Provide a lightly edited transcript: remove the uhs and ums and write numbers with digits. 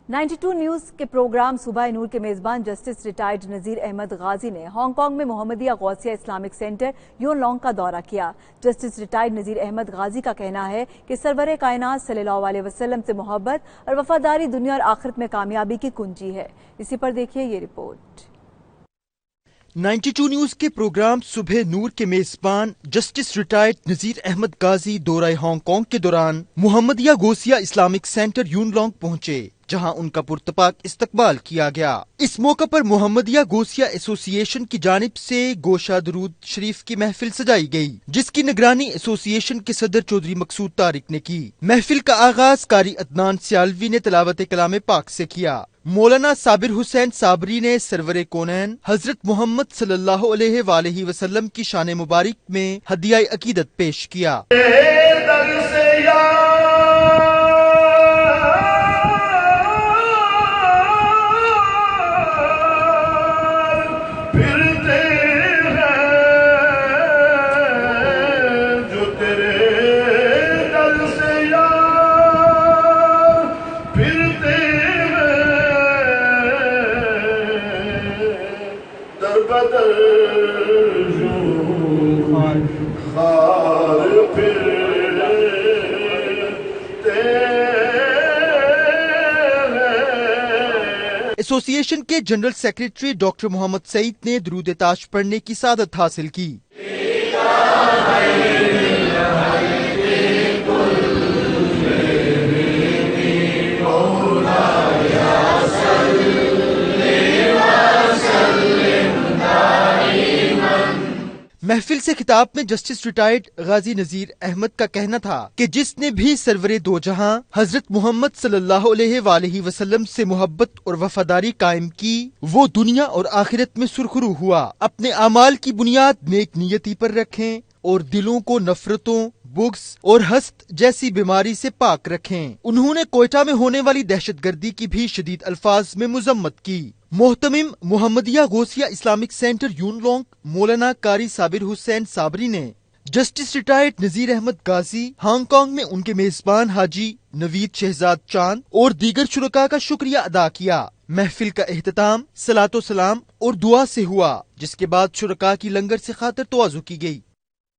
92 news के programme सुबह नूर के मेजबान जस्टिस रिटायर्ड नजीर अहमद गाजी ने हांगकांग में Mohammadia Ghausia Islamic Centre Yuen Long का दौरा किया। जस्टिस रिटायर्ड नजीर अहमद गाजी का कहना है कि सरवरे कायनात सल्लल्लाहु अलैहि वसल्लम से मोहब्बत और वफादारी दुनिया और आखिरत में कामयाबी की कुंजी है। इसी पर देखिए ये रिपोर्ट। 92 न्यूज के प्रोग्राम सुबह नूर के मेजबान जस्टिस रिटायर्ड नजीर अहमद गाजी दौरा हांगकांग के दौरान Mohammadia Ghausia Islamic Centre Yuen Long पहुंचे, जहां उनका पुरतपाक इस्तकबाल किया गया। इस मौके पर मोहम्मदिया गौसिया एसोसिएशन की जानिब से गोशा दरूद शरीफ की महफिल सजाई गई, जिसकी निगरानी एसोसिएशन के सदर चौधरी मकसूद तारिक ने की। महफिल का आगाज कारी अदनान सियालवी ने तिलावत कलाम पाक से किया। मौलाना साबिर हुसैन साबरी ने सरवरे कोनैन हजरत मोहम्मद सल्लल्लाहु अलैहि वसल्लम की शान मुबारक में हदिया अकीदत पेश किया। एसोसिएशन के general secretary doctor Mohammad Saeed ने दुरूद ताज पढ़ने की सादत हासिल की। महफिल से खिताब में जस्टिस रिटायर्ड गाजी नजीर अहमद का कहना था कि जिसने भी सरवरे दो जहां हजरत मोहम्मद सल्लल्लाहु अलैहि वसल्लम से मोहब्बत और वफादारी कायम की, वो दुनिया और आखिरत में सुरखरू हुआ। अपने अमाल की बुनियाद नेक नियति पर रखें और दिलों को नफरतों, बुग्स और हस्त जैसी बीमारी से पाक रखें। उन्होंने कोयटा में होने वाली दहशतगर्दी की भी शदीद अल्फाज में मुजम्मत की। मोहतमिम Mohammadia Ghausia Islamic Centre Yuen Long Maulana Qari Sabir Hussain Sabri ने justice retired Nazir Ahmed Ghazi, Hong Kong में उनके मेजबान हाजी नवीद शहजाद चांद और दीगर शुरका का शुक्रिया अदा किया। महफिल का एहतताम सलातो सलाम और दुआ से हुआ, जिसके बाद शुरका की लंगर से खातिर तवाज़ु की गई।